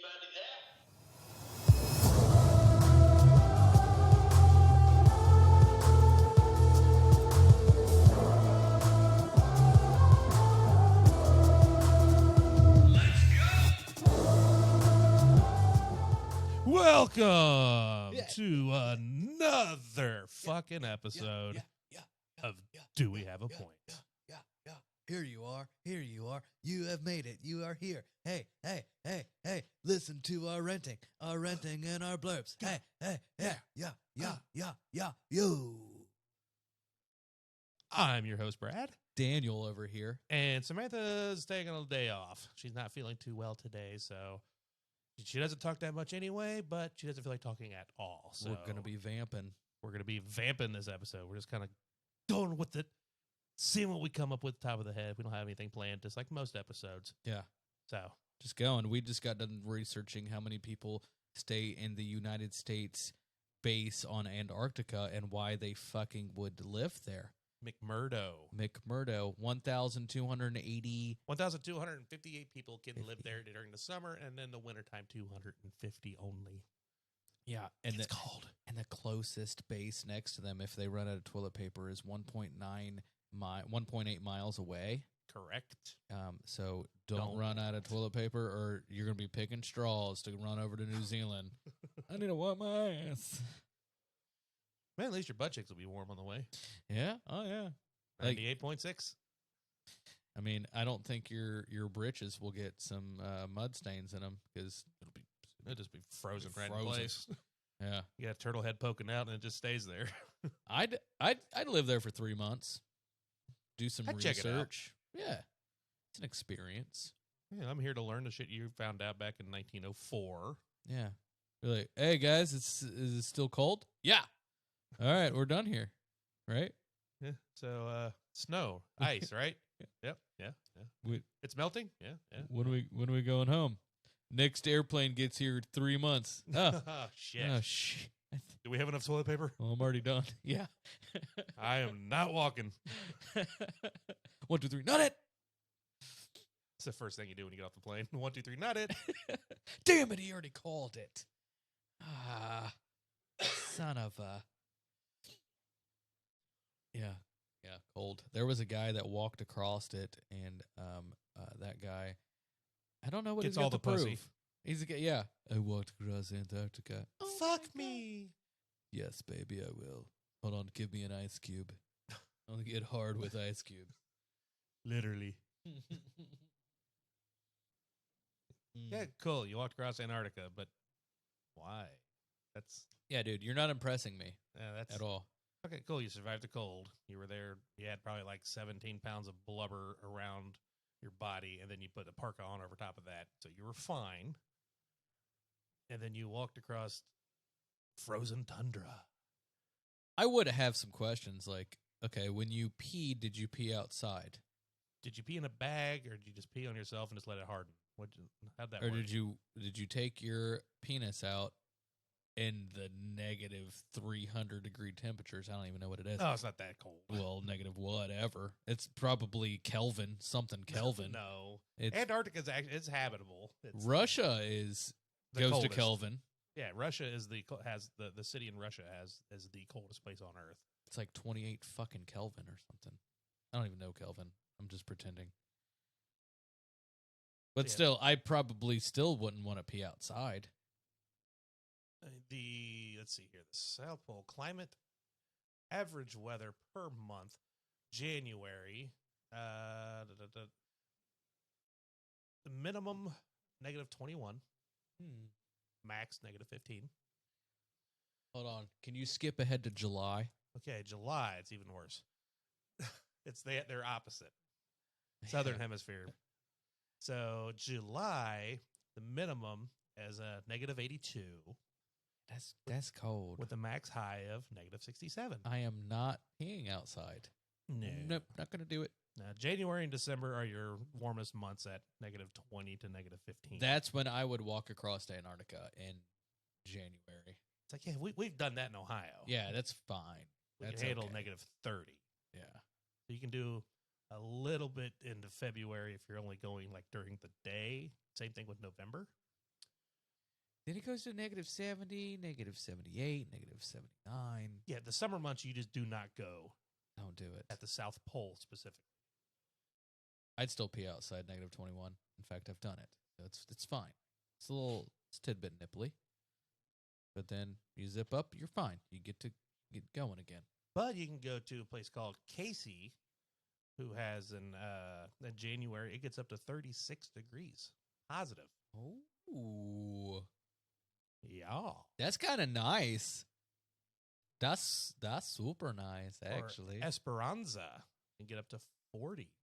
finding that? Welcome to another fucking episode of Do We Have a Point? Here you are. Here you are. You have made it. You are here. Hey. Listen to our ranting and our blurbs. Hey. Yo. I'm your host, Brad. Daniel over here. And Samantha's taking a day off. She's not feeling too well today, so she doesn't talk that much anyway, but she doesn't feel like talking at all. So We're going to be vamping. We're going to be vamping this episode. We're just kind of going with it, seeing what we come up with top of the head. We don't have anything planned, just like most episodes. Yeah. So Just going. We just got done researching how many people stay in the United States base on Antarctica and why they fucking would live there. McMurdo. 1,280. 1,258 people can live there during the summer, and then the wintertime, 250 only. Yeah, and It's cold. And the closest base next to them, if they run out of toilet paper, is 1.8 miles away. Correct. So don't run out of toilet paper, or you're gonna be picking straws to run over to New Zealand. I need to wipe my ass. Man, at least your butt cheeks will be warm on the way. Yeah. Oh yeah. Like 98.6. I mean, I don't think your britches will get some mud stains in them because It'll just be frozen right in place. Yeah. You got a turtle head poking out, and it just stays there. I'd live there for 3 months. Do some I'd check it out. research. Yeah. It's an experience. Yeah, I'm here to learn the shit you found out back in 1904. Yeah. You're like, hey guys, is it still cold? Yeah. All right, we're done here. Right? Yeah. So, snow, ice, right? Yep. Yeah. It's melting. Yeah. When are we going home? Next airplane gets here 3 months. Oh, shit. oh shit. Do we have enough toilet paper? Well, I'm already done. Yeah. I am not walking. 1, 2, 3, not it. It's the first thing you do when you get off the plane. 1, 2, 3, not it. Damn it, he already called it. Ah, son of a. Yeah, cold. There was a guy that walked across it, and that guy, I don't know what Gets he's got all to the pussy. prove. He's a guy, yeah. I walked across Antarctica. Oh, fuck me. Yes, baby, I will. Hold on, give me an ice cube. I'll get hard with ice cubes. Literally. Yeah, cool. You walked across Antarctica, but why? Yeah, dude, you're not impressing me That's at all. Okay, cool. You survived the cold. You were there. You had probably like 17 pounds of blubber around your body, and then you put a parka on over top of that, so you were fine. And then you walked across frozen tundra. I would have some questions like, okay, when you peed, did you pee outside? Did you pee in a bag, or did you just pee on yourself and just let it harden? How'd that Or work? did you take your penis out in the negative 300-degree temperatures? I don't even know what it is. Oh, it's not that cold. Well, negative whatever. It's probably Kelvin, something Kelvin. No. It's, Antarctica is habitable. It's Russia the goes coldest. to Kelvin. Yeah, Russia is the city in Russia is the coldest place on Earth. It's like 28 fucking Kelvin or something. I don't even know Kelvin. I'm just pretending. But Yeah. still, I probably still wouldn't want to pee outside. Let's see here, the South Pole climate average weather per month, January, the minimum -21, max -15. Hold on. Can you skip ahead to July? Okay, July, it's even worse. They're opposite. Southern Hemisphere. So July, the minimum is a -82. That's cold. With a max high of -67. I am not peeing outside. No. Nope, not going to do it. Now, January and December are your warmest months at -20 to -15. That's when I would walk across to Antarctica in January. It's like, yeah, we've done that in Ohio. Yeah, that's fine. We That's can handle okay. -30. Yeah. So you can do a little bit into February if you're only going like during the day. Same thing with November. Then it goes to -70, -78, -79. Yeah, the summer months you just do not go Don't do it. at the South Pole specifically. I'd still pee outside -21. In fact, I've done it. So it's fine. It's it's tidbit nipply. But then you zip up, you're fine. You get going again. But you can go to a place called Casey, who has in January, it gets up to 36 degrees positive. Oh. Yeah. That's kind of nice. That's super nice, actually. Or Esperanza can get up to 40.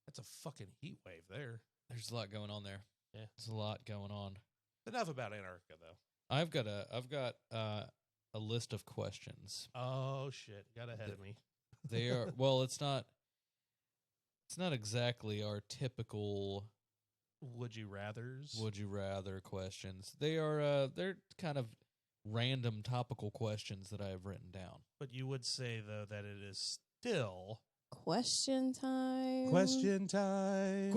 That's a fucking heat wave there. There's a lot going on there. Yeah. There's a lot going on. Enough about Antarctica, though. I've got a list of questions. Oh, shit. Got ahead of me. They are, well, it's not exactly our typical Would you rathers? would you rather questions. They're kind of random topical questions that I have written down. But you would say, though, that it is still Question time. question time.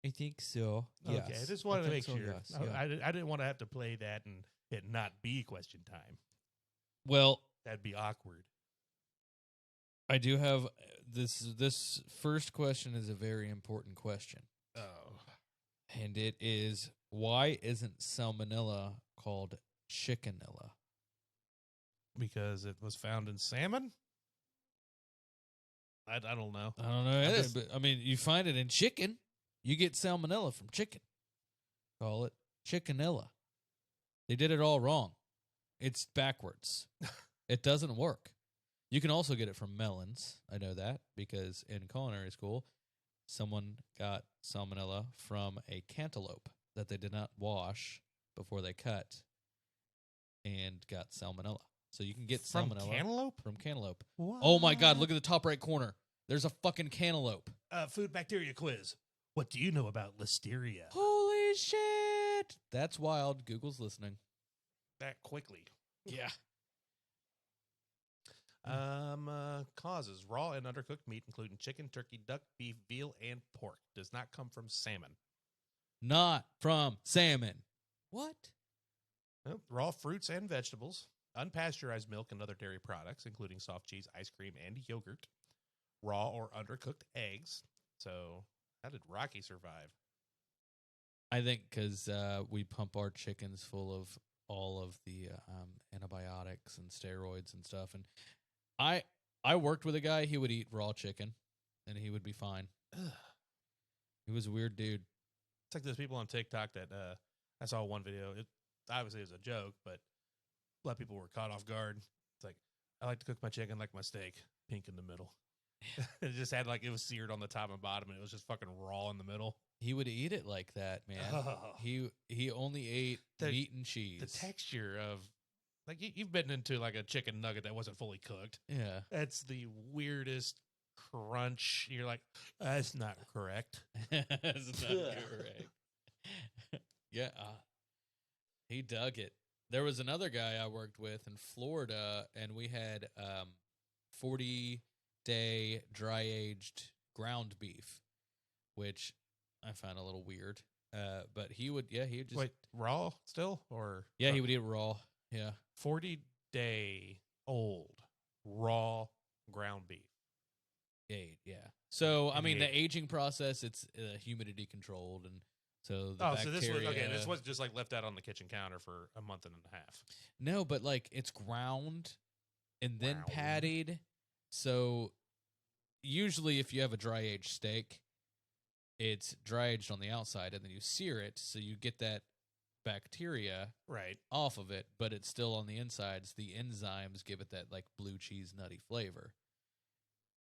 I think so. Okay, Yes. I just wanted to make think so, sure. yes, I yeah. didn't want to have to play that and it not be question time. Well, That'd be awkward. I do have this first question is a very important question. Oh. And it is, why isn't salmonella called chickenella? Because it was found in salmon? I don't know. I don't know. just- But I mean, you find it in chicken. You get salmonella from chicken. Call it chickenella. They did it all wrong. It's backwards. It doesn't work. You can also get it from melons. I know that because in culinary school, someone got salmonella from a cantaloupe that they did not wash before they cut and got salmonella. So you can get From salmonella cantaloupe? from cantaloupe. What? Oh my God, look at the top right corner. There's a fucking cantaloupe. Food bacteria quiz. What do you know about listeria? Holy shit. That's wild. Google's listening. That quickly. Yeah. Causes. Raw and undercooked meat, including chicken, turkey, duck, beef, veal, and pork, does not come from salmon. Not from salmon. What? Nope. Raw fruits and vegetables, unpasteurized milk and other dairy products, including soft cheese, ice cream, and yogurt. Raw or undercooked eggs. So, how did Rocky survive? I think because we pump our chickens full of all of the antibiotics and steroids and stuff. And I worked with a guy, he would eat raw chicken, and he would be fine. Ugh. He was a weird dude. It's like those people on TikTok that I saw one video. It obviously was a joke, but a lot of people were caught off guard. It's like, I like to cook my chicken like my steak, pink in the middle. It just had like, it was seared on the top and bottom, and it was just fucking raw in the middle. He would eat it like that, man. Oh. He only ate The- meat and cheese. The texture of, like, you've bitten into like a chicken nugget that wasn't fully cooked. Yeah. That's the weirdest crunch. You're like, that's not correct. That's not correct. Yeah. He dug it. There was another guy I worked with in Florida, and we had 40-day dry-aged ground beef, which I found a little weird. But he would just... Wait, raw still? Or Yeah, he would eat it raw. Yeah. 40-day old raw ground beef. Yeah. So, I And mean, he- the aging process, it's humidity controlled, and so the So bacteria... this was just like left out on the kitchen counter for a month and a half. No, but like it's ground and then Ground. patted. So usually if you have a dry aged steak, it's dry aged on the outside and then you sear it so you get that bacteria Right. off of it, but it's still on the insides. The enzymes give it that like blue cheese nutty flavor.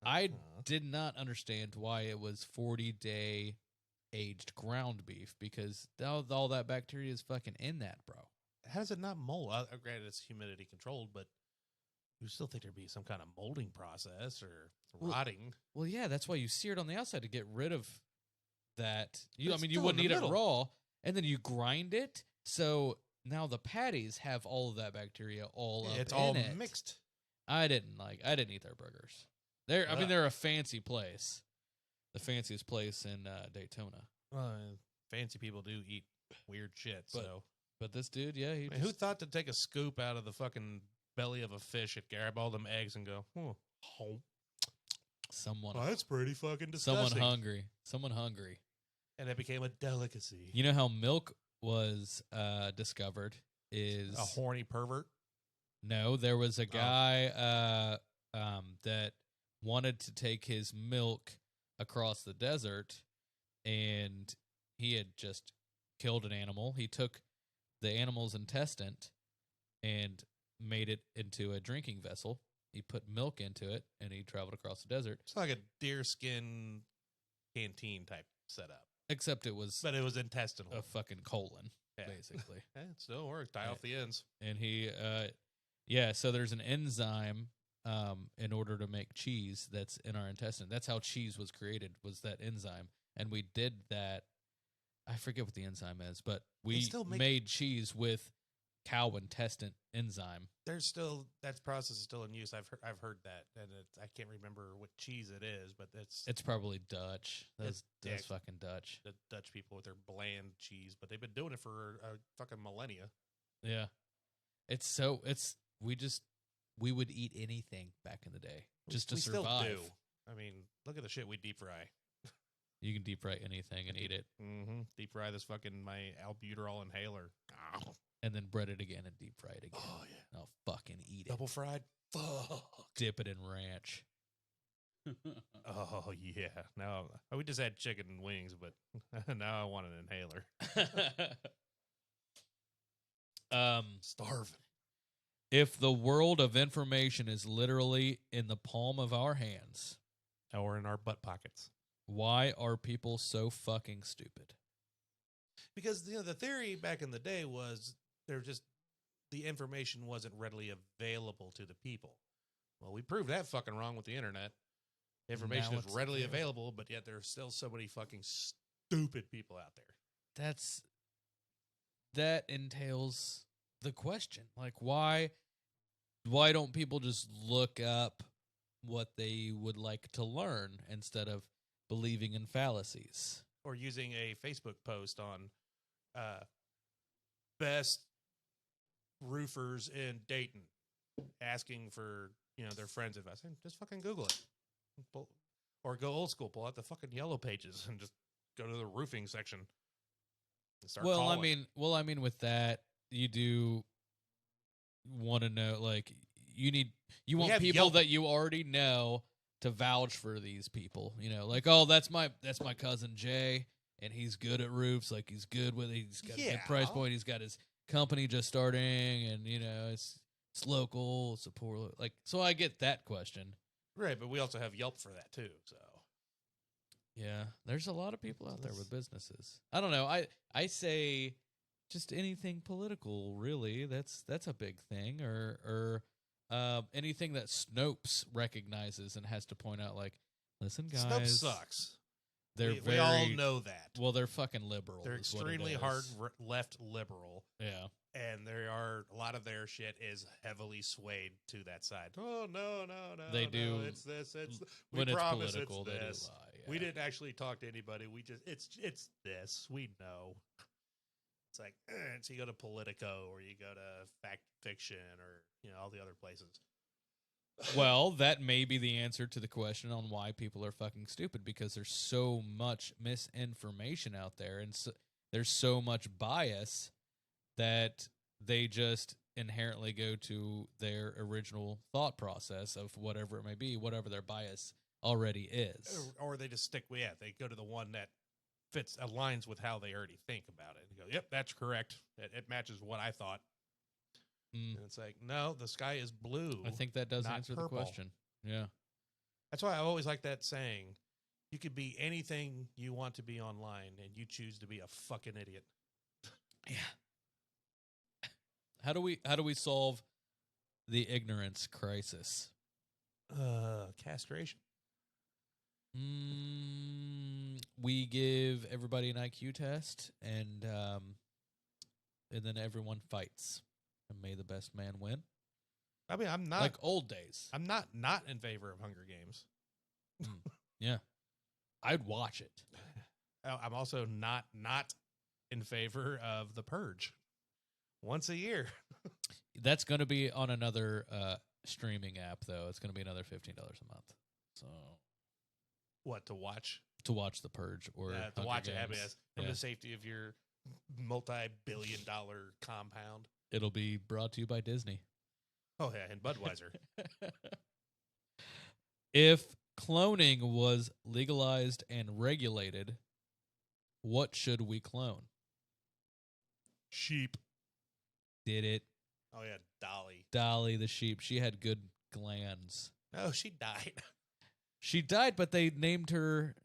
I Uh-huh. did not understand why it was 40-day aged ground beef because all that bacteria is fucking in that, bro. How does it not mold? Granted, it's humidity controlled, but you still think there'd be some kind of molding process or Well, rotting. Well, yeah, that's why you sear it on the outside to get rid of that. You It's you still in wouldn't the eat middle. it raw, and then you grind it. So now the patties have all of that bacteria all up It's in all it. mixed. I didn't eat their burgers. I mean, Ugh. they're a fancy place, the fanciest place in Daytona. Fancy people do eat weird shit. But- But this dude, yeah, he I mean, who thought to take a scoop out of the fucking belly of a fish and grab all them eggs and go, oh, someone that's pretty fucking disgusting. Someone hungry. And it became a delicacy. You know how milk was discovered is A horny pervert. No, there was a guy that wanted to take his milk across the desert, and he had just killed an animal. He took the animal's intestine and made it into a drinking vessel. He put milk into it, and he traveled across the desert. It's like a deerskin canteen type setup. Except it was But it was intestinal. a fucking colon, Yeah. basically. It still works. Die off the ends. And he, so there's an enzyme in order to make cheese that's in our intestine. That's how cheese was created, was that enzyme. And we did that. I forget what the enzyme is, but we still make- made cheese with cow intestine enzyme. There's still that process is still in use. I've heard that, and I can't remember what cheese it is, but It's probably Dutch. That's yeah. fucking Dutch. the Dutch people with their bland cheese, but they've been doing it for a fucking millennia. Yeah. We would eat anything back in the day just to we survive. Still do. I mean, look at the shit we deep fry. You can deep fry anything and eat it, Mm-hmm. Deep fry this fucking my albuterol inhaler. and then bread it again and deep fry it again. Oh yeah, I'll fucking eat it. double fried. Fuck. Dip it in ranch. Oh yeah. Now we just had chicken and wings, but now I want an inhaler. Starving. If the world of information is literally in the palm of our hands, Or in our butt pockets. why are people so fucking stupid? Because the theory back in the day was the information wasn't readily available to the people. Well, we proved that fucking wrong with the internet. Information Now is it's readily there. available, but yet there's still so many fucking stupid people out there. That entails the question. Like, why don't people just look up what they would like to learn instead of believing in fallacies? Or using a Facebook post on best roofers in Dayton, asking for their friends' advice. And just fucking Google it, or go old school. Pull out the fucking yellow pages and just go to the roofing section. And start Well, calling. I mean, with that, you do want to know, like, you want have people Yelp. that you already know to vouch for these people. Like, oh, that's my cousin Jay, and he's good at roofs. Like, he's good with it. He's got a good price Yeah. point. He's got his company just starting, and it's local, it's support. Like, so I get that question. Right, but we also have Yelp for that too. So Yeah, there's a lot of people out there with businesses. I don't know. I say just anything political, really. That's a big thing, or anything that Snopes recognizes and has to point out, like, listen, guys, Snopes sucks. They're we all know that. well. They're fucking liberal. They're is what it extremely is. hard left liberal, Yeah, and a lot of their shit is heavily swayed to that side. Oh no, They no, do. It's this. We when it's promise political, it's they do this. lie. We yeah. didn't actually talk to anybody. It's this. We know. It's like so you go to Politico or you go to Fact Fiction or all the other places. Well, that may be the answer to the question on why people are fucking stupid, because there's so much misinformation out there, and there's so much bias that they just inherently go to their original thought process of whatever it may be, whatever their bias already is. Or they just stick with they go to the one that aligns with how they already think about it. And go, yep, that's correct. It matches what I thought. And it's like, no, the sky is blue. I think that does not answer purple. the question. Yeah. That's why I always like that saying. You could be anything you want to be online, and you choose to be a fucking idiot. Yeah. How do we solve the ignorance crisis? Castration. We give everybody an IQ test, and then everyone fights, and may the best man win. I mean, I'm not Like old days. I'm not in favor of Hunger Games. Yeah, I'd watch it. I'm also not in favor of the purge. Once a year. That's going to be on another streaming app, though. It's going to be another $15 a month. So What, to watch? to watch The Purge or To Hunger watch it Games. yes, from the safety of your multi-billion-dollar compound. It'll be brought to you by Disney. Oh, yeah, and Budweiser. If cloning was legalized and regulated, what should we clone? Sheep. Did it. Oh, yeah, Dolly. Dolly the sheep. She had good glands. Oh, she died. She died, but they named her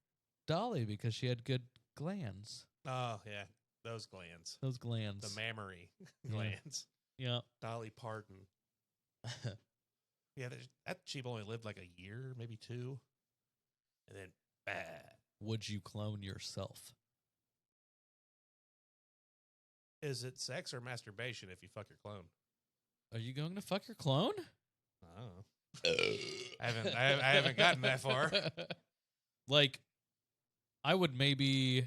Dolly because she had good glands. Oh, yeah, those glands. Those glands. The mammary Yeah. glands. Yeah. Dolly Parton. Yeah, that sheep only lived like a year, maybe 2. And then, bad. Would you clone yourself? Is it sex or masturbation if you fuck your clone? Are you going to fuck your clone? I don't know. I haven't gotten that far. Like, I would maybe.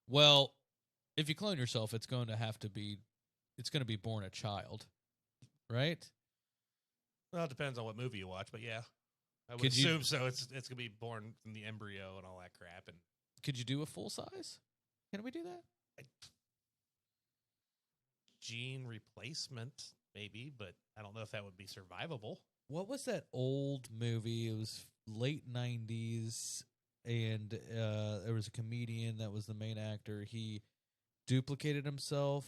Well, if you clone yourself, it's going to be born a child, right? Well, it depends on what movie you watch, but yeah, I would Could you- assume so. It's gonna be born from the embryo and all that crap. And Could you do a full size? Can we do that? gene replacement, maybe, but I don't know if that would be survivable. What was that old movie? It was late 90s, and there was a comedian that was the main actor. He duplicated himself.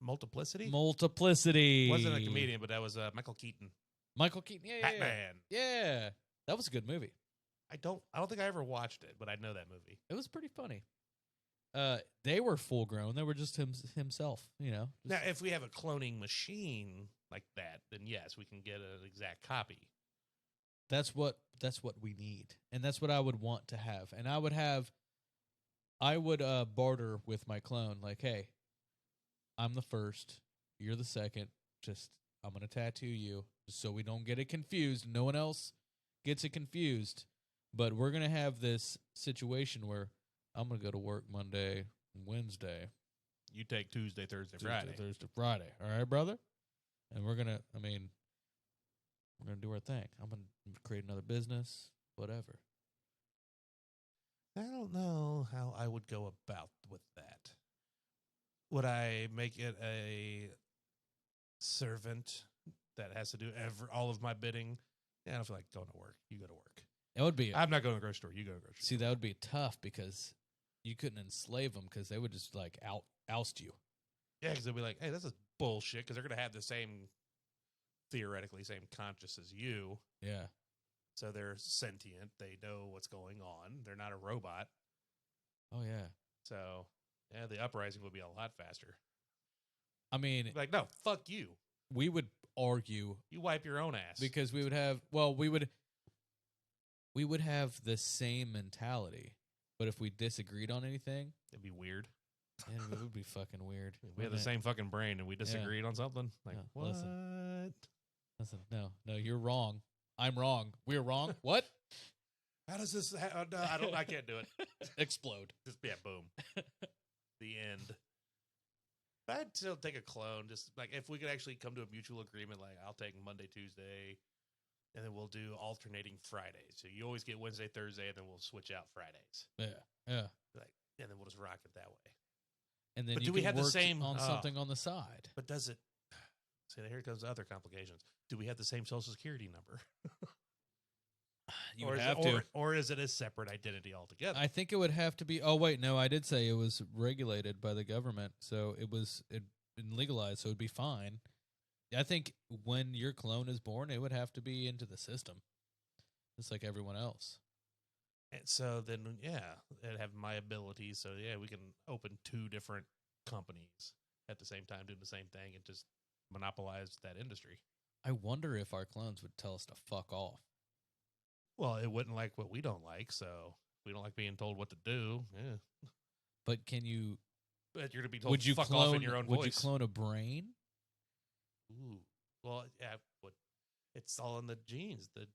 Multiplicity Multiplicity. wasn't a comedian, but that was Michael Keaton. Michael Keaton. Yeah, yeah, yeah. Batman. Yeah, that was a good movie. I don't think I ever watched it, but I know that movie. It was pretty funny. They were full grown. They were just himself, you know. Now, if we have a cloning machine like that, then yes, we can get an exact copy. That's what we need, and that's what I would want to have. And I would barter with my clone, like, hey, I'm the first, you're the second. Just I'm gonna tattoo you, just so we don't get it confused. No one else gets it confused. But we're gonna have this situation where I'm gonna go to work Monday, Wednesday, You take Tuesday, Thursday, Tuesday, Friday. Thursday, Friday. All right, brother? And we're gonna do our thing. I'm gonna create another business, whatever. I don't know how I would go about with that. Would I make it a servant that has to do all of my bidding? Yeah, I don't feel like going to work. You go to work. That would be I'm not going to the grocery store. You go to the grocery see, store. that would be tough because you couldn't enslave them because they would just like oust you. Yeah, because they'll be like, hey, this is bullshit, because they're going to have the theoretically same conscious as you. Yeah. So they're sentient. They know what's going on. They're not a robot. Oh yeah. So, yeah, the uprising would be a lot faster. I mean, Like, no, fuck you. we would argue You wipe your own ass. because we would have the same mentality, but if we disagreed on anything, It'd be weird. man, it would be fucking weird. We have the wouldn't it? same fucking brain and we disagreed on something. Like, Yeah, what? Listen, no, you're wrong. I'm wrong. We're wrong. What? How does this? No, I can't do it. Explode. Just boom. The end. I'd still take a clone. Just like if we could actually come to a mutual agreement, like I'll take Monday, Tuesday, and then we'll do alternating Fridays. So you always get Wednesday, Thursday, and then we'll switch out Fridays. Yeah. Like, and then we'll just rock it that way. And then But you do we can have the work same- on something on the side. But does it? See, here comes the other complications. Do we have the same social security number? You or would is have it, to. or is it a separate identity altogether? I think it would have to be. Oh wait, no, I did say it was regulated by the government, so it legalized, so it'd be fine. I think when your clone is born, it would have to be into the system, just like everyone else. And so then, yeah, it'd have my abilities. So yeah, we can open 2 different companies at the same time doing the same thing and just monopolize that industry. I wonder if our clones would tell us to fuck off. Well, it wouldn't like what we don't like, so we don't like being told what to do. Yeah, But can you? but you're gonna be told Would you fuck clone? off in your own would voice. you clone a brain? Ooh, well, yeah, but it's all in the genes, the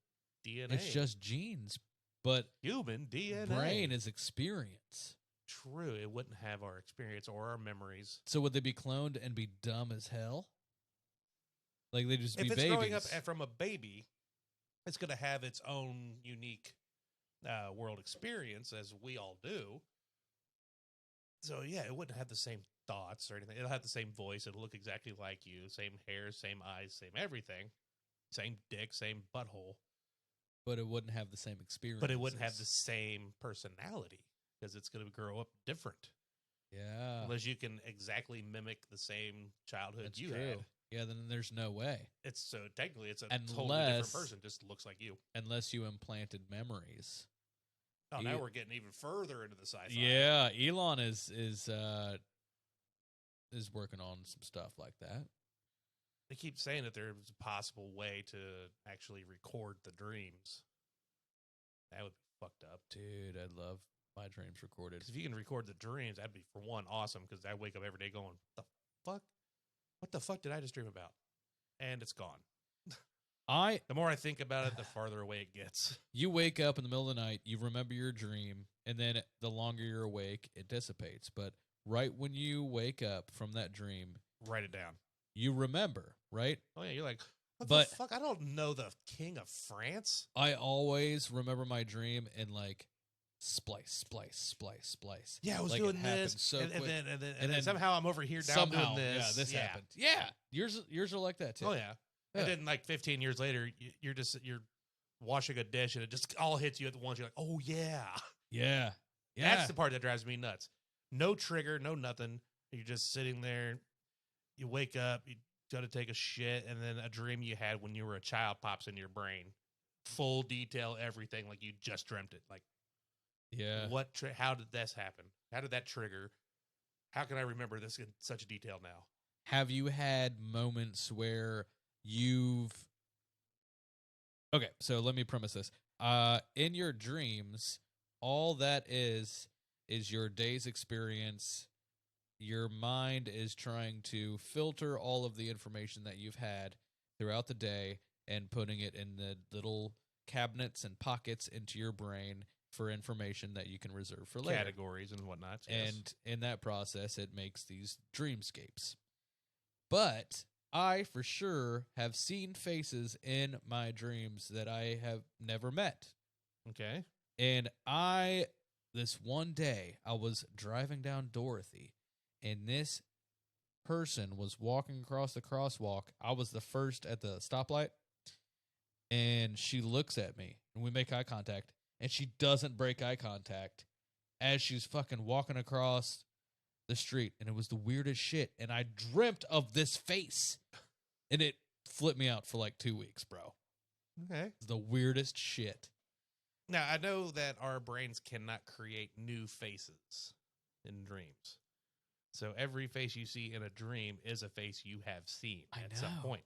DNA. It's just genes, but human DNA. brain is experience. true. It wouldn't have our experience or our memories. So would they be cloned and be dumb as hell? Like they just If be it's babies. growing up from a baby, it's going to have its own unique world experience, as we all do. So, yeah, it wouldn't have the same thoughts or anything. It'll have the same voice. It'll look exactly like you. Same hair, same eyes, same everything. Same dick, same butthole. But it wouldn't have the same experience. But it wouldn't have the same personality because it's going to grow up different. Yeah. Unless you can exactly mimic the same childhood That's you true. had. Yeah, then there's no way. It's so technically it's a totally different person. Just looks like you. Unless you implanted memories. Oh, now we're getting even further into the sci-fi. Yeah, Elon is working on some stuff like that. They keep saying that there's a possible way to actually record the dreams. That would be fucked up. Dude, I'd love my dreams recorded. Because if you can record the dreams, that'd be, for one, awesome. Because I wake up every day going, what the fuck did I just dream about? And it's gone. The more I think about it, the farther away it gets. You wake up in the middle of the night, you remember your dream, and then the longer you're awake, it dissipates. But right when you wake up from that dream, write it down. You remember, right? Oh, yeah, you're like, what the fuck? I don't know the King of France. I always remember my dream and like splice. Yeah, I was like doing it this, so and quick. then somehow I'm over here down doing this. Yeah, this happened. Yeah, yours are like that too. Oh yeah. And then like 15 years later, you're washing a dish and it just all hits you at once. You're like, oh yeah. Yeah. That's the part that drives me nuts. No trigger, no nothing. You're just sitting there. You wake up, you go to take a shit, and then a dream you had when you were a child pops into your brain. Full detail, everything, like you just dreamt it. Like, yeah. How did this happen? How did that trigger? How can I remember this in such detail now? Have you had moments where Okay, so let me premise this. In your dreams, all that is your day's experience. Your mind is trying to filter all of the information that you've had throughout the day and putting it in the little cabinets and pockets into your brain for information that you can reserve for later. Categories and whatnot. Yes. And in that process, it makes these dreamscapes. But I, for sure, have seen faces in my dreams that I have never met. Okay. And this one day, I was driving down Dorothy, and this person was walking across the crosswalk. I was the first at the stoplight, and she looks at me, and we make eye contact, and she doesn't break eye contact as she's fucking walking across the street, and it was the weirdest shit, and I dreamt of this face, and it flipped me out for like 2 weeks, bro. Okay. It's the weirdest shit. Now, I know that our brains cannot create new faces in dreams. So every face you see in a dream is a face you have seen at some point.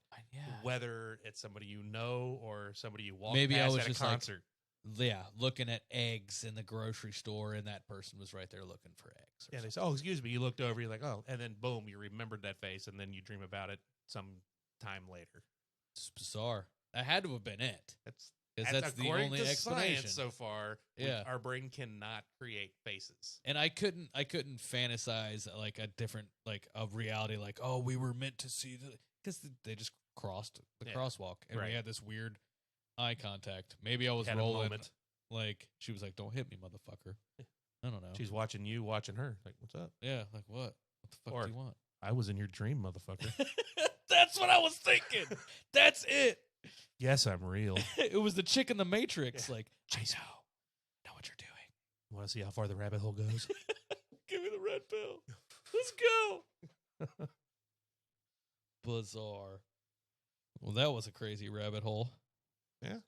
Whether it's somebody you know or somebody you walk past at a concert. Looking at eggs in the grocery store, and that person was right there looking for eggs. Yeah, they say, oh, excuse me. You looked over, you're like, oh. And then, boom, you remembered that face, and then you dream about it some time later. It's bizarre. That had to have been it. That's the only to explanation science so far. Yeah, our brain cannot create faces, and I couldn't fantasize like a different a reality. Like, oh, we were meant to see because they just crossed the crosswalk, and we had this weird eye contact. Maybe I was rolling. Like she was like, "Don't hit me, motherfucker." I don't know. She's watching you, watching her. Like, what's up? Yeah, like what? What the fuck do you want? I was in your dream, motherfucker. That's what I was thinking. That's it. Yes, I'm real. It was the chick in the Matrix. Yeah. Like, I know what you're doing. Want to see how far the rabbit hole goes? Give me the red pill. Let's go. Bizarre. Well, that was a crazy rabbit hole. Yeah.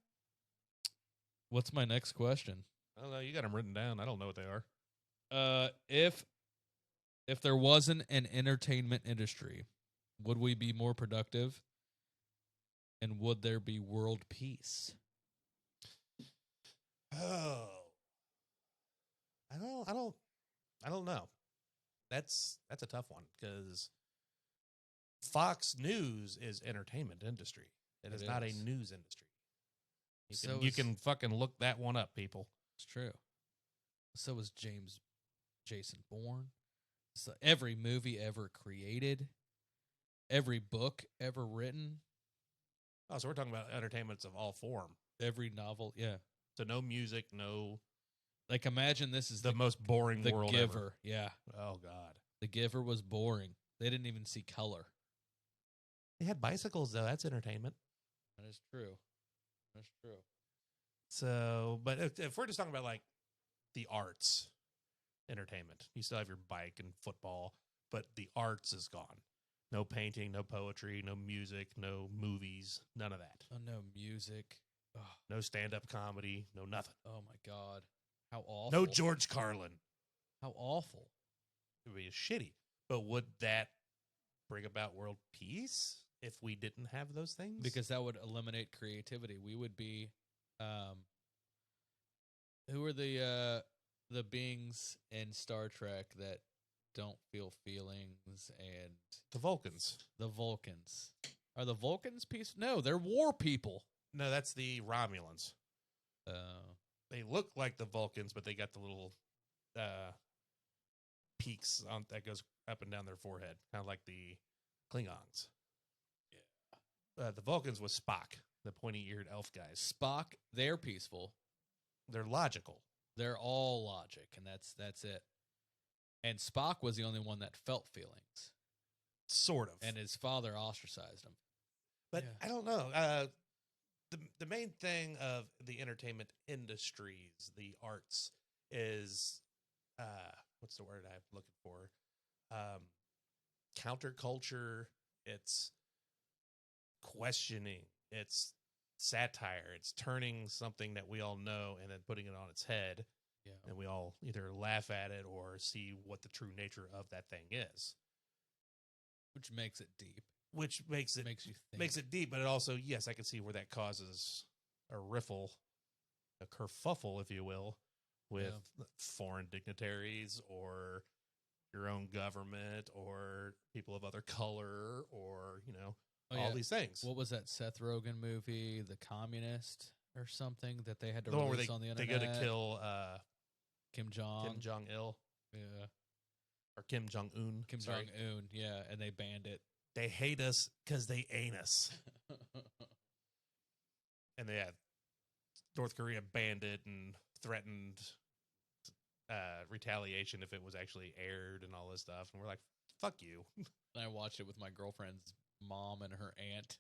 What's my next question? I don't know. You got them written down. I don't know what they are. If there wasn't an entertainment industry, would we be more productive? And would there be world peace? Oh, I don't know. That's a tough one because Fox News is entertainment industry. It is not a news industry. You can fucking look that one up, people. It's true. So is James Jason Bourne. So every movie ever created, every book ever written, Oh, so we're talking about entertainments of all form. every novel. Yeah. So no music, no Like imagine this is the most boring the world Giver. ever. Yeah. Oh God. The Giver was boring. They didn't even see color. They had bicycles though. That's entertainment. That is true. That's true. So, but if we're just talking about like the arts, entertainment, you still have your bike and football, but the arts is gone. No painting, no poetry, no music, no movies, none of that. Oh, no music. Oh, No stand-up comedy, no nothing. oh my God. How awful. No George Carlin. How awful. It would be shitty. But would that bring about world peace if we didn't have those things? Because that would eliminate creativity. We would be, who are the beings in Star Trek that don't feel feelings, and the Vulcans. the Vulcans. Are the Vulcans peaceful? No, they're war people. No, that's the Romulans. They look like the Vulcans, but they got the little peaks on that goes up and down their forehead, kind of like the Klingons. Yeah. The Vulcans was Spock, the pointy-eared elf guys. Spock, they're peaceful. They're logical. They're all logic, and that's it. And Spock was the only one that felt feelings, Sort of. and his father ostracized him. But Yeah. I don't know. The main thing of the entertainment industries, the arts, is what's the word I'm looking for? Counterculture. It's questioning. It's satire. It's turning something that we all know and then putting it on its head, Yeah. and we all either laugh at it or see what the true nature of that thing is, Which makes it deep. which makes it Makes you think. makes it deep, but it also, yes, I can see where that causes a riffle, a kerfuffle, if you will, with foreign dignitaries or your own government or people of other color or, Oh, all yeah. these things. What was that Seth Rogen movie, The Communist or something, that they had to The one where release on the they internet? go to kill Kim Jong. Kim Jong-il Yeah. or Kim Jong-un. Kim sorry. Jong-un, yeah, and they banned it. They hate us because they ain't us. And they had North Korea banned it and threatened retaliation if it was actually aired and all this stuff. And we're like, fuck you. I watched it with my girlfriend's mom and her aunt,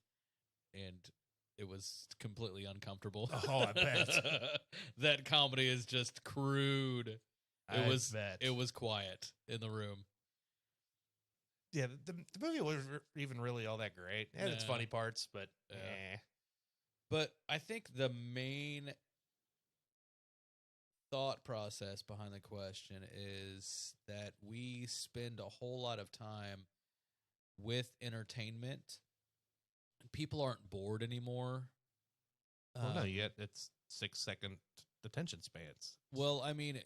and it was completely uncomfortable. Oh, I bet. That comedy is just crude. I was bet. It was quiet in the room. Yeah, the movie wasn't even really all that great. It had its No. funny parts, but Yeah. But I think the main thought process behind the question is that we spend a whole lot of time with entertainment. People aren't bored anymore. Well, no, yet it's 6-second attention spans. Well, I mean,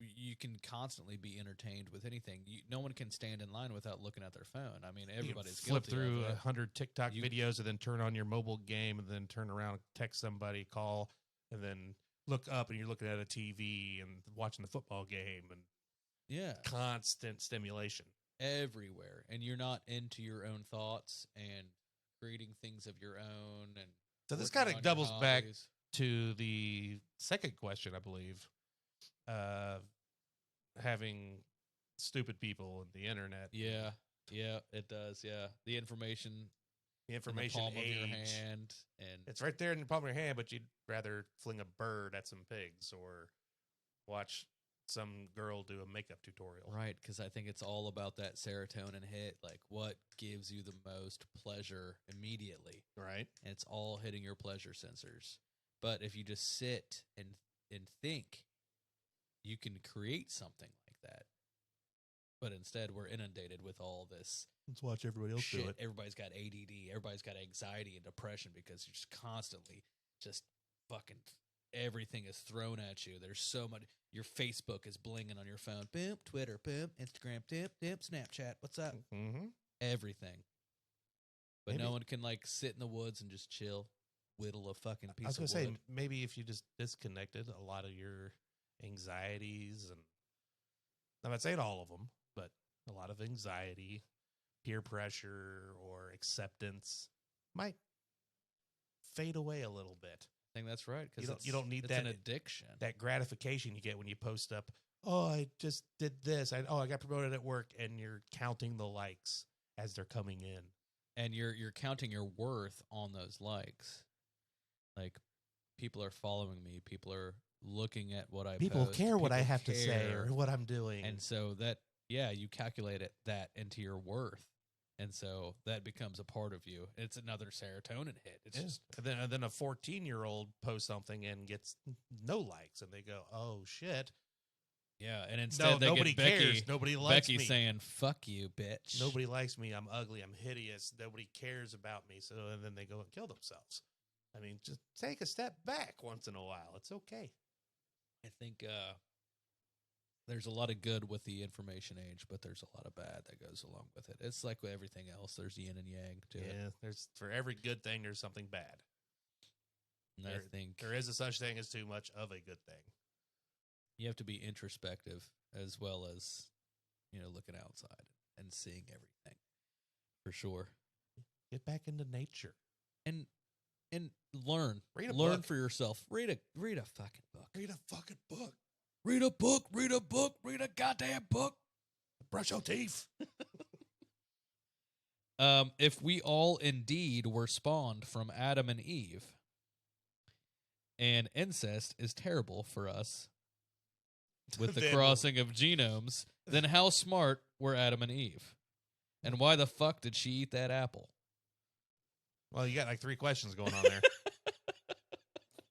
you can constantly be entertained with anything. No one can stand in line without looking at their phone. I mean, You everybody's flip guilty through of it. 100 TikTok You- videos and then turn on your mobile game and then turn around, text somebody, call, and then look up and you're looking at a TV and watching the football game and Yeah, constant stimulation. everywhere, and you're not into your own thoughts and creating things of your own. And So this working kind on of your doubles back hobbies. to the second question, I believe. Having stupid people and the internet. Yeah, it does. Yeah, the information, The in the information palm age. of your hand, and It's right there in the palm of your hand, but you'd rather fling a bird at some pigs or watch some girl do a makeup tutorial. right, because I think it's all about that serotonin hit. Like, what gives you the most pleasure immediately? Right. And it's all hitting your pleasure sensors. But if you just sit and think, you can create something like that. But instead, we're inundated with all this Let's watch everybody shit. Everybody's got ADD. Everybody's got anxiety and depression because you're just constantly just fucking everything is thrown at you. There's so much. Your Facebook is blinging on your phone. Boom, Twitter, boom, Instagram, boom, Snapchat. What's up? Mm-hmm. Everything. But Maybe- no one can like sit in the woods and just chill, whittle a fucking piece I was of going to wood. say, maybe if you just disconnected a lot of your anxieties and I'm not saying all of them, but a lot of anxiety, peer pressure, or acceptance might fade away a little bit. I think that's right, because You don't need it's that an addiction. that gratification you get when you post up, oh, I just did this. I got promoted at work, and you're counting the likes as they're coming in. And you're counting your worth on those likes. Like, people are following me. People are looking at what I People post. care what I People have to say care. or what I'm doing. And so that, you calculate that into your worth. And so that becomes a part of you. It's another serotonin hit. It's just, and then a 14-year-old posts something and gets no likes, and they go, "Oh shit!" yeah. And instead, they nobody get Becky. cares. Nobody likes Becky me. saying, "Fuck you, bitch." Nobody likes me. I'm ugly. I'm hideous. Nobody cares about me. So, and then they go and kill themselves. I mean, just take a step back once in a while. It's okay. I think there's a lot of good with the information age, but there's a lot of bad that goes along with it. It's like with everything else. There's yin and yang to it. Yeah, there's for every good thing, there's something bad. And I think there is a such thing as too much of a good thing. you have to be introspective as well as, looking outside and seeing everything, for sure. Get back into nature. And learn. Read a learn book. for yourself. Read a fucking book. Read a fucking book. Read a book. Read a book. Read a goddamn book. Brush your teeth. If we all indeed were spawned from Adam and Eve, and incest is terrible for us with the Then- crossing of genomes, then how smart were Adam and Eve? And why the fuck did she eat that apple? Well, you got like 3 questions going on there.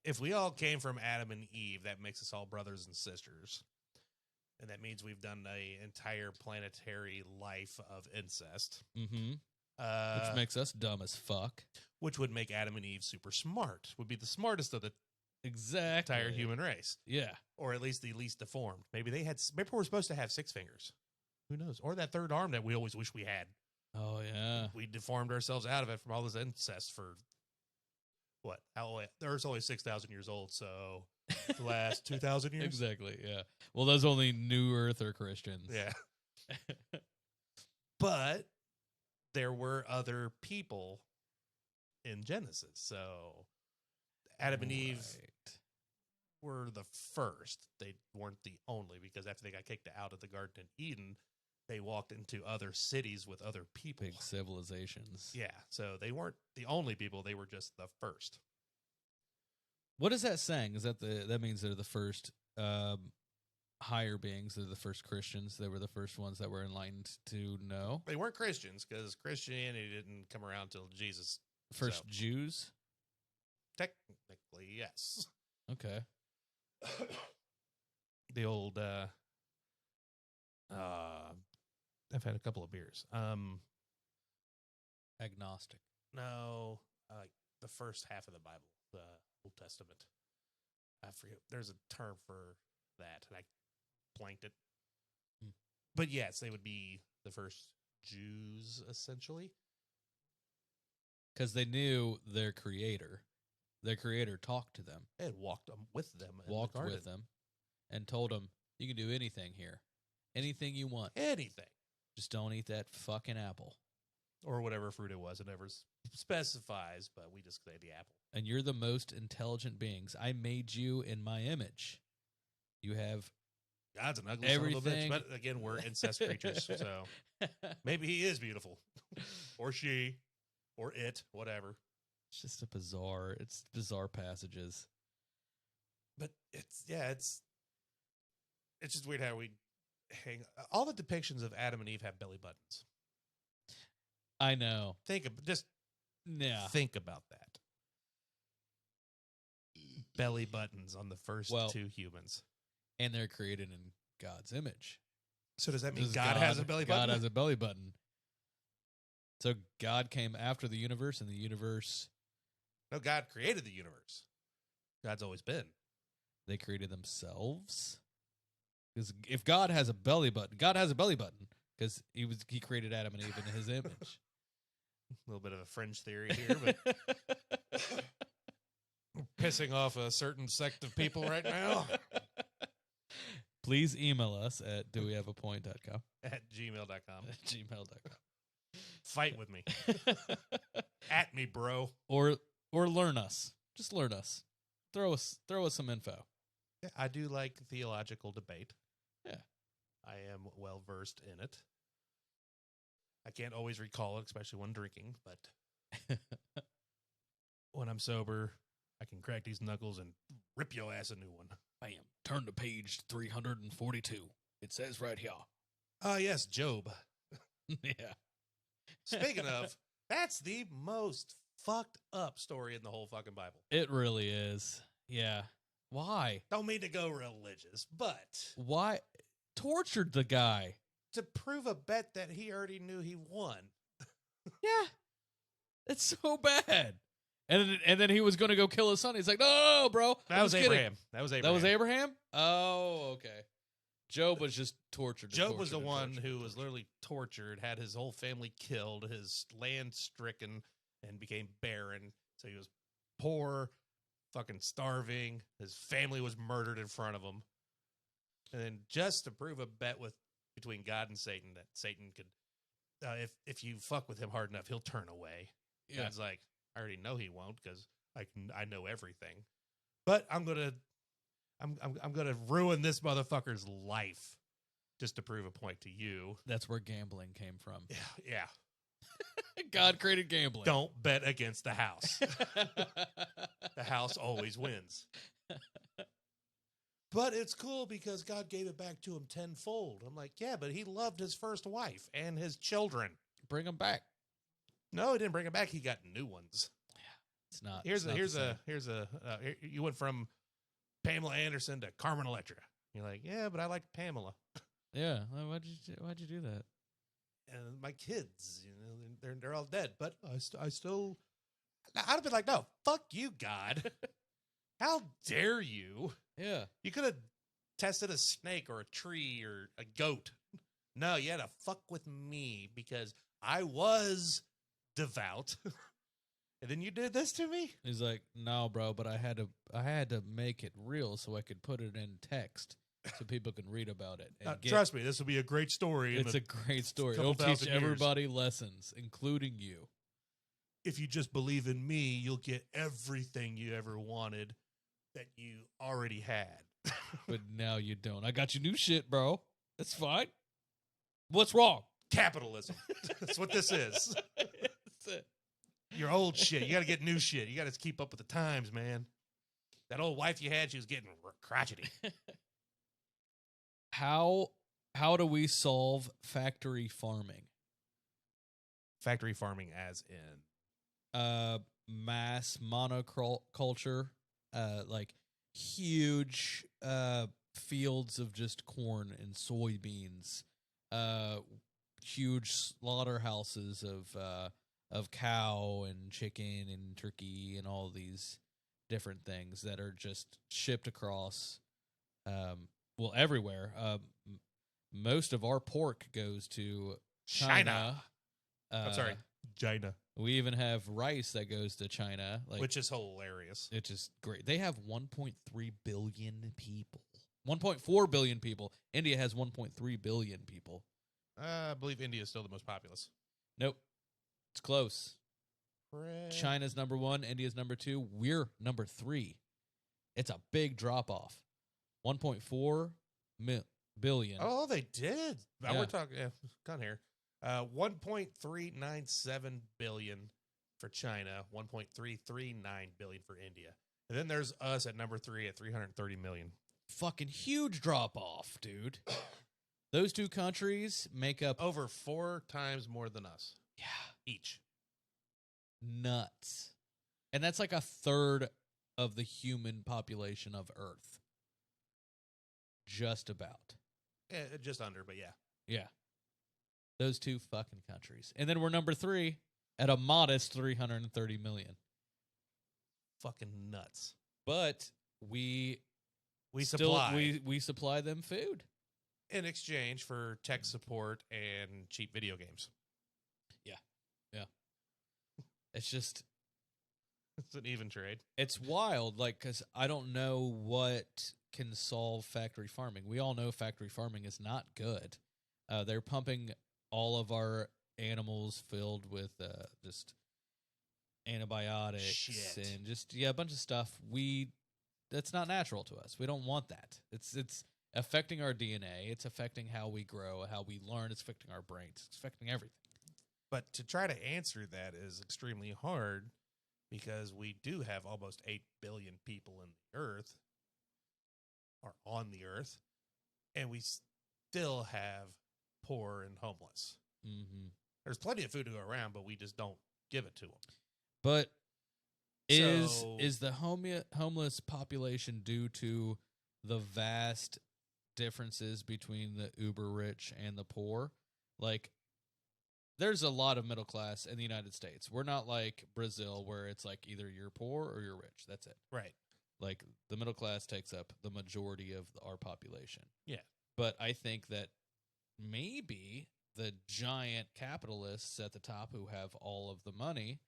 If we all came from Adam and Eve, that makes us all brothers and sisters. And that means we've done an entire planetary life of incest. Mm-hmm. Which makes us dumb as fuck. Which would make Adam and Eve super smart. Would be the smartest of the Exactly. entire human race. Yeah. Or at least the least deformed. Maybe we're supposed to have 6 fingers. Who knows? Or that third arm that we always wish we had. Oh, yeah. We deformed ourselves out of it from all this incest for what? The Earth's only 6,000 years old, so the last 2,000 years? Exactly, yeah. Well, those only New Earther Christians. Yeah. But there were other people in Genesis. So Adam and Eve were the first. They weren't the only, because after they got kicked out of the Garden of Eden, they walked into other cities with other people. Big civilizations. Yeah, so they weren't the only people. They were just the first. What is that saying? Is that that means they're the first higher beings? They're the first Christians. They were the first ones that were enlightened to know. They weren't Christians, because Christianity didn't come around till Jesus. First So, Jews? technically, yes. Okay. The old I've had a couple of beers. Agnostic. No, like the first half of the Bible, the Old Testament. I forget. There's a term for that, and I blanked it. But yes, they would be the first Jews, essentially. Because they knew their creator. Their creator talked to them. And walked with them. in the Walked garden. with them. And told them, you can do anything here. Anything you want. Anything. Just don't eat that fucking apple. Or whatever fruit it was. It never specifies, but we just say the apple. And you're the most intelligent beings. I made you in my image. You have God's an ugly son of a everything. bitch. But again, we're incest creatures, so maybe he is beautiful. Or she. Or it. Whatever. It's just it's bizarre passages. But it's just weird how we hang. All the depictions of Adam and Eve have belly buttons. I know. Think about that. Belly buttons on the first 2 humans. And they're created in God's image. So does that mean Does God has a belly button? God has a belly button. So God came after the universe, and the universe, No, God created the universe. God's always been. they created themselves. Because if God has a belly button, God has a belly button because he created Adam and Eve in his image. A little bit of a fringe theory here, but pissing off a certain sect of people right now. Please email us at dowehaveapoint.com. at gmail.com. At gmail.com. Fight with me. At me, bro. Or learn us. Just learn us. Throw us some info. Yeah, I do like theological debate. Yeah. I am well versed in it. I can't always recall it, especially when drinking, but when I'm sober, I can crack these knuckles and rip your ass a new one. Bam. Turn to page 342. It says right here. Yes, Job. Yeah. Speaking of, that's the most fucked up story in the whole fucking Bible. It really is. Yeah. Why? Don't mean to go religious, but Why? Tortured the guy. to prove a bet that he already knew he won. Yeah. It's so bad. And then he was going to go kill his son. He's like, no, bro. That I'm was just kidding." Abraham. That was Abraham. That was Abraham? Oh, okay. Job was just tortured. and Job was the tortured and one tortured who and was tortured. literally tortured, had his whole family killed, his land stricken, and became barren. So he was poor, fucking starving. His family was murdered in front of him. And then just to prove a bet between God and Satan, that Satan could, if you fuck with him hard enough, he'll turn away. Yeah. God's like, I already know he won't because I know everything. But I'm gonna ruin this motherfucker's life just to prove a point to you. That's where gambling came from. Yeah. God created gambling. Don't bet against the house. The house always wins. But it's cool because God gave it back to him tenfold. I'm like, yeah, but he loved his first wife and his children. Bring him back. No, he didn't bring it back. He got new ones. It's not. Here's it's not the a same. you went from Pamela Anderson to Carmen Electra. You're like, yeah, but I like Pamela. Yeah. Why'd you do that? And my kids, they're all dead. But I still, I'd have been like, no, fuck you, God. How dare you? Yeah. You could have tested a snake or a tree or a goat. No, you had to fuck with me because I was devout. And then you did this to me? He's like, no, bro, but I had to make it real so I could put it in text so people can read about it. And Trust me, this will be a great story. It's a great story. couple It'll teach thousand years. everybody lessons, including you. If you just believe in me, you'll get everything you ever wanted that you already had. But now you don't. I got you new shit, bro. That's fine. What's wrong? Capitalism. That's what this is. That's it. Your old shit. You got to get new shit. You got to keep up with the times, man. That old wife you had, she was getting crotchety. How do we solve factory farming? Factory farming as in? Mass monoculture, like huge fields of just corn and soybeans, huge slaughterhouses of cow and chicken and turkey and all these different things that are just shipped across, everywhere. Most of our pork goes to China. I'm sorry, China. We even have rice that goes to China, Which is hilarious. It's just great. They have 1.3 billion people. 1.4 billion people. India has 1.3 billion people. I believe India is still the most populous. Nope. It's close. China's number 1. India's number 2. We're number 3. It's a big drop off. 1.4 billion. Oh, they did. Yeah. We're talking. Come here. 1.397 billion for China. 1.339 billion for India. And then there's us at number 3 at 330 million. Fucking huge drop off, dude. Those two countries make up Over 4 times more than us. Yeah. Each. Nuts. And that's like a third of the human population of Earth. Just about. Yeah, just under, but yeah. Yeah. Those two fucking countries. And then we're number 3 at a modest 330 million. Fucking nuts. But we supply we supply them food. in exchange for tech support and cheap video games. Yeah. It's just It's an even trade. it's wild, like, because I don't know what can solve factory farming. We all know factory farming is not good. They're pumping all of our animals filled with just antibiotics Shit. and just a bunch of stuff. That's not natural to us. We don't want that. It's affecting our DNA. It's affecting how we grow, how we learn. It's affecting our brains. It's affecting everything. But to try to answer that is extremely hard because we do have almost 8 billion people in the earth or on the earth, and we still have poor and homeless. Mm-hmm. There's plenty of food to go around, but we just don't give it to them. But So- is the homeless population due to the vast differences between the uber rich and the poor? Like, there's a lot of middle class in the United States. We're not like Brazil where it's like either you're poor or you're rich. That's it. Right. Like, the middle class takes up the majority of our population. Yeah. But I think that maybe the giant capitalists at the top who have all of the money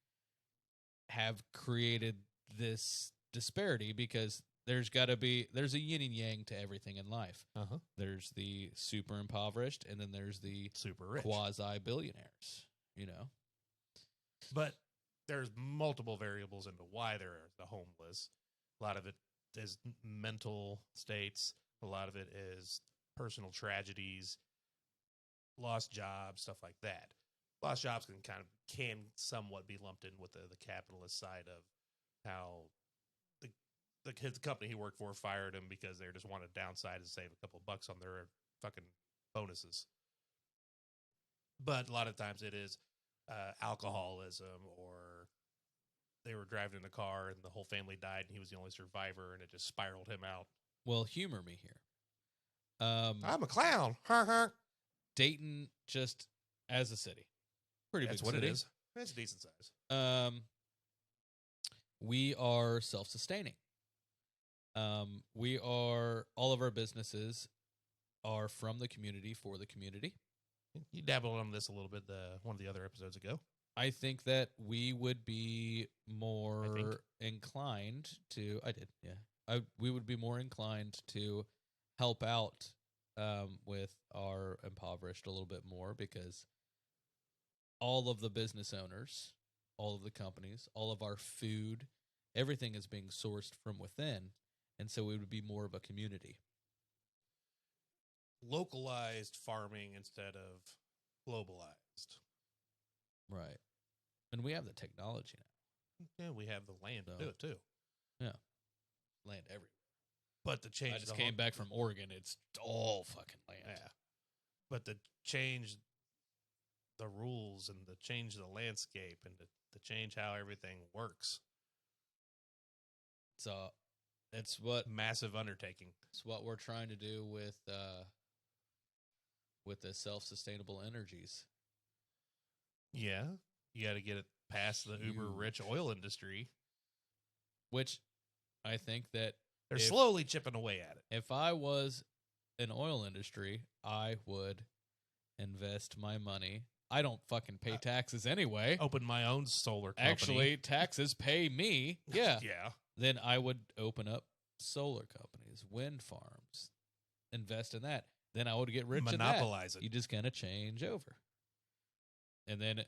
have created this disparity because there's a yin and yang to everything in life. Uh-huh. There's the super impoverished, and then there's the Super rich. quasi billionaires. You know, But there's multiple variables into why they're the homeless. A lot of it is mental states. A lot of it is personal tragedies, lost jobs, stuff like that. Lost jobs can somewhat be lumped in with the capitalist side of how the company he worked for fired him because they just wanted to downsize and save a couple bucks on their fucking bonuses. But a lot of times it is alcoholism, or they were driving in a car and the whole family died and he was the only survivor and it just spiraled him out. well, humor me here. I'm a clown. Dayton, just as a city, pretty That's big what city. it is. It's a decent size. We are self-sustaining. We are, all of our businesses are from the community for the community. You dabbled on this a little bit one of the other episodes ago. I think that we would be more I think. inclined to. I did, yeah. We would be more inclined to help out with our impoverished a little bit more because all of the business owners, all of the companies, all of our food, everything is being sourced from within, and so we would be more of a community. Localized farming instead of globalized. Right. And we have the technology now. Yeah, we have the land to So- do it too. Land everywhere. But to change I just the came back from Oregon. It's all fucking land. Yeah. But to change the rules and to change the landscape and to change how everything works. So it's what Massive undertaking. it's what we're trying to do with the self-sustainable energies. Yeah. You got to get it past the uber rich oil industry. Which I think that They're If- slowly chipping away at it. if I was an oil industry, I would invest my money. I don't fucking pay taxes anyway. Open my own solar company. Actually, taxes pay me. Yeah. Yeah. Then I would open up solar companies, wind farms, invest in that. Then I would get rich in that. Monopolize it. You just kind of change over. And then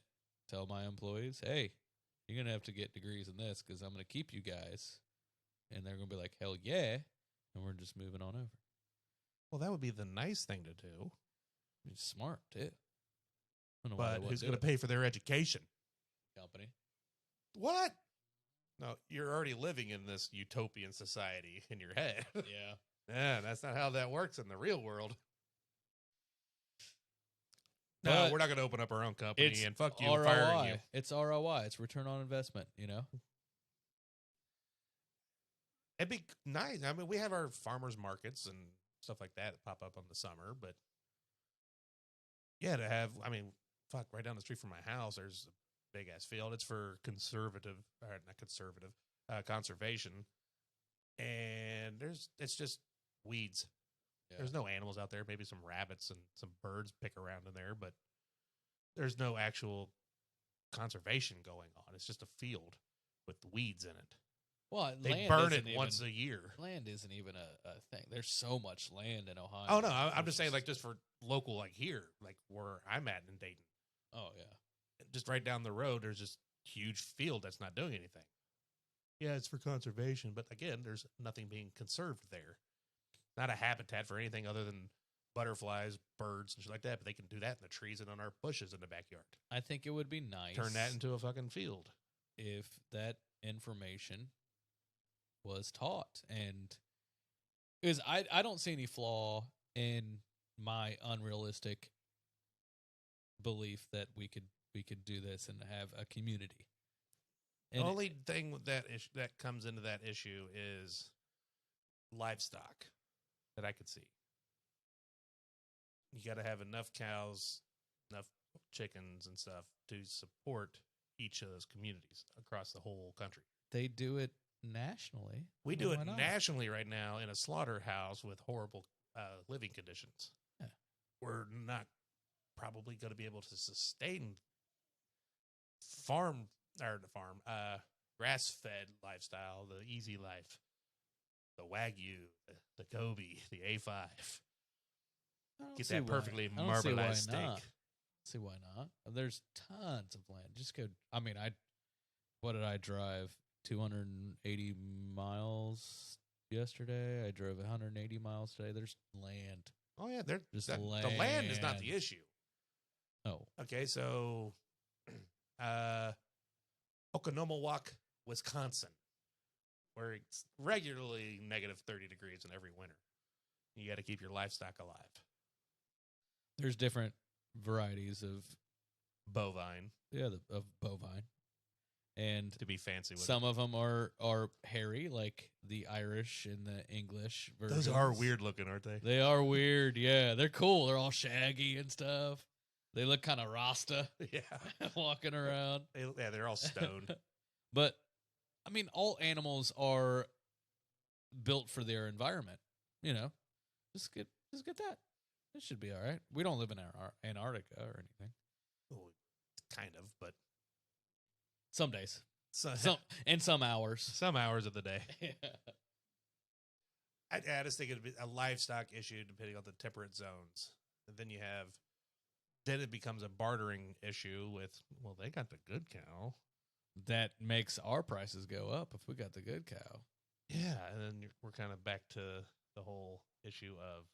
tell my employees, hey, you're going to have to get degrees in this because I'm going to keep you guys. And they're going to be like, hell yeah. And we're just moving on over. Well, that would be the nice thing to do. It's smart, too. I don't know why they But wouldn't who's do going to it. pay for their education? Company. What? No, you're already living in this utopian society in your head. Yeah. Yeah, that's not how that works in the real world. No, But we're not going to open up our own company It's and fuck you, ROI. I'm firing you. It's ROI. It's return on investment, you know? It'd be nice. I mean, we have our farmers markets and stuff like that pop up on the summer, but yeah, to have, I mean, fuck, right down the street from my house, there's a big ass field. It's for conservative, or not conservative, conservation. And it's just weeds. Yeah. There's no animals out there. Maybe some rabbits and some birds pick around in there, but there's no actual conservation going on. It's just a field with weeds in it. Well, They land burn it isn't once even- a year. Land isn't even a thing. There's so much land in Ohio. Oh no, I'm There's just saying, like, just for local, like here, like where I'm at in Dayton, Oh yeah. just right down the road, there's this huge field that's not doing anything. Yeah, it's for conservation, but again, there's nothing being conserved there. Not a habitat for anything other than butterflies, birds, and shit like that. But they can do that in the trees and on our bushes in the backyard. I think it would be nice. Turn that into a fucking field. if that information was taught, and because I don't see any flaw in my unrealistic belief that we could do this and have a community. The And only thing with that that comes into that issue is livestock that I could see. You got to have enough cows, enough chickens and stuff to support each of those communities across the whole country. they do it nationally. We I do mean, it why not? nationally right now in a slaughterhouse with horrible living conditions. Yeah. We're not probably going to be able to sustain grass-fed lifestyle, the easy life, the Wagyu, the Kobe, the A5. I don't Get see that why- perfectly I don't see why marbleized steak. not. See why not? There's tons of land. Just go. I mean, what did I drive? 280 miles yesterday. I drove 180 miles today. There's land. Oh yeah, Just the land is not the land. issue. Oh, Okay, so Oconomowoc, Wisconsin, where it's regularly negative 30 degrees in every winter. You got to keep your livestock alive. there's different varieties of Bovine, of bovine, and to be fancy with some of them are hairy, like the Irish and the English it. versions. Those are weird looking, aren't they? They are weird. Yeah, they're cool. They're all shaggy and stuff. They look kind of Rasta Yeah. walking around. They're all stoned. But I mean, all animals are built for their environment. You know, just get that. It should be all right. We don't live in Antarctica or anything. Oh, kind of, but Some days, some, some hours. some hours of the day. I just think it'd be a livestock issue depending on the temperate zones. And then it becomes a bartering issue with, well, they got the good cow. That makes our prices go up if we got the good cow. Yeah, and then we're kind of back to the whole issue of,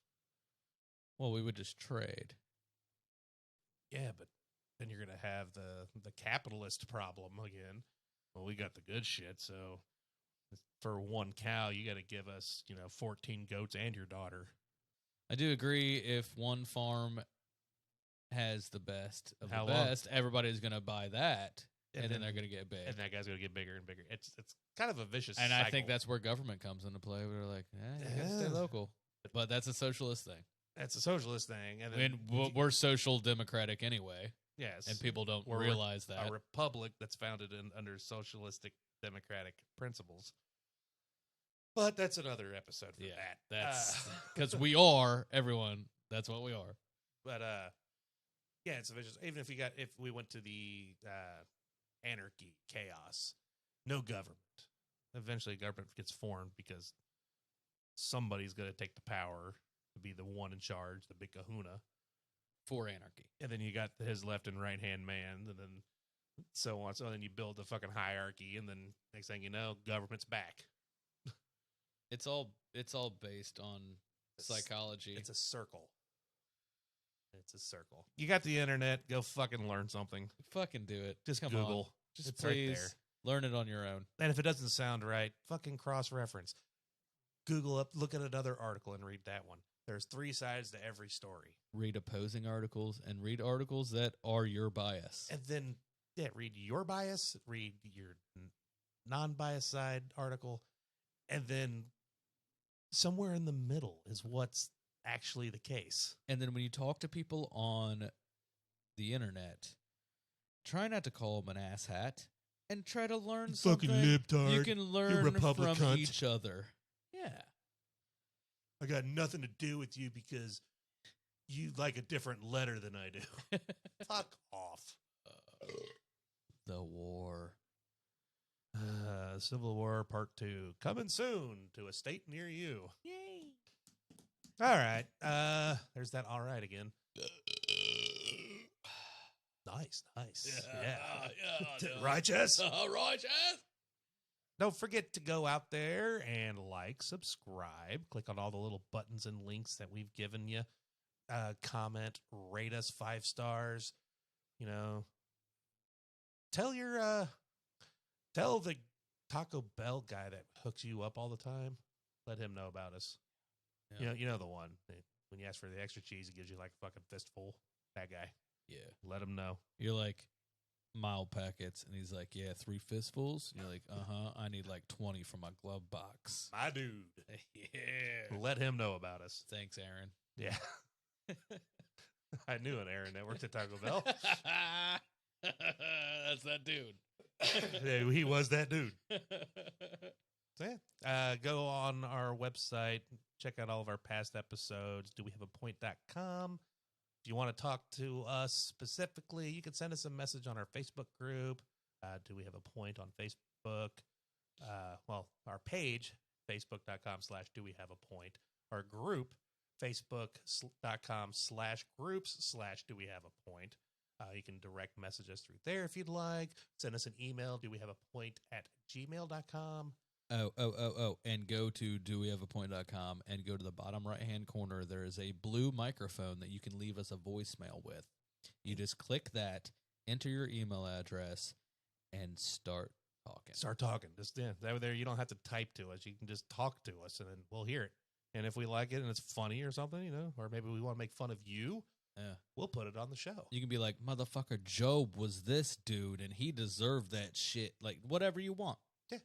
Well, we would just trade. yeah, but then you're going to have the capitalist problem again. Well, we got the good shit, so for one cow, you got to give us, 14 goats and your daughter. I do agree. If one farm has the best of How the long? best, everybody's going to buy that, and then then- they're going to get big. And that guy's going to get bigger and bigger. It's kind of a vicious And cycle. I think that's where government comes into play. We're like, you got to stay Yeah. local. But that's a socialist thing. That's a socialist thing. And I then mean, we're social democratic anyway, yes, and people don't We're realize that. a republic that's founded under socialistic democratic principles. But that's another episode for Yeah, that. that's because we are everyone. That's what we are. But yeah, it's a vicious. Even if we went to the anarchy, chaos, no government. Eventually, government gets formed because somebody's going to take the power to be the one in charge, the big kahuna. For anarchy. And then you got his left and right hand man, and then so on. So then you build the fucking hierarchy, and then next thing you know, government's back. It's all based on psychology. It's a circle. It's a circle. You got the internet. Go fucking learn something. Fucking do it. Just Come Google. on. Just It's right please there. learn it on your own. And if it doesn't sound right, fucking cross-reference. Google up, look at another article, and read that one. There's 3 sides to every story. Read opposing articles and read articles that are your bias. And then, read your bias, read your non-biased side article, and then somewhere in the middle is what's actually the case. And then when you talk to people on the internet, try not to call them an asshat and try to learn something libtard. you can learn Republic from cunt. each other. Yeah. I got nothing to do with you because you like a different letter than I do. Fuck off. The war. Civil War Part 2 coming soon to a state near you. Yay. All right. There's that all right again. Nice. Yeah. Righteous. Righteous. Don't forget to go out there and like, subscribe, click on all the little buttons and links that we've given you. Comment, rate us 5 stars. You know, tell the Taco Bell guy that hooks you up all the time. Let him know about us. Yeah. You know the one. When you ask for the extra cheese, he gives you like a fucking fistful. That guy. Yeah. Let him know. You're like, mild packets. And he's like, yeah, 3 fistfuls. And you're like, I need like 20 for my glove box. My dude. Yeah. Let him know about us. Thanks, Aaron. Yeah. I knew an Aaron that worked at Taco Bell. That's that dude. Yeah, he was that dude. So yeah, go on our website, check out all of our past episodes. Do we have a point.com? If you want to talk to us specifically, you can send us a message on our Facebook group. Do we have a point on Facebook? Well, our page, facebook.com/do we have a point. Our group, facebook.com/groups/do we have a point. You can direct message us through there if you'd like. Send us an email, do we have a point @gmail.com. Oh. And go to dowehaveapoint.com and go to the bottom right-hand corner. There is a blue microphone that you can leave us a voicemail with. You just click that, enter your email address, and start talking. Start talking. Just that there, you don't have to type to us. You can just talk to us, and then we'll hear it. And if we like it and it's funny or something, or maybe we want to make fun of you, we'll put it on the show. You can be like, motherfucker, Job was this dude, and he deserved that shit. Like, whatever you want. Yeah.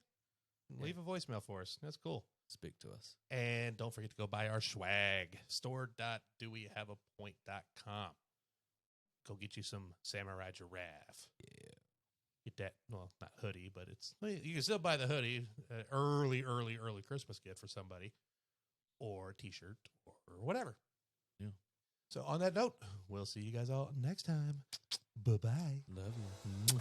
Leave a voicemail for us. That's cool. Speak to us. And don't forget to go buy our swag. store.dowehaveapoint.com. Go get you some Samurai Giraffe. Yeah. Get that, well, not hoodie, but you can still buy the hoodie. Early Christmas gift for somebody. Or a t-shirt or whatever. Yeah. So on that note, we'll see you guys all next time. Bye-bye. Love you.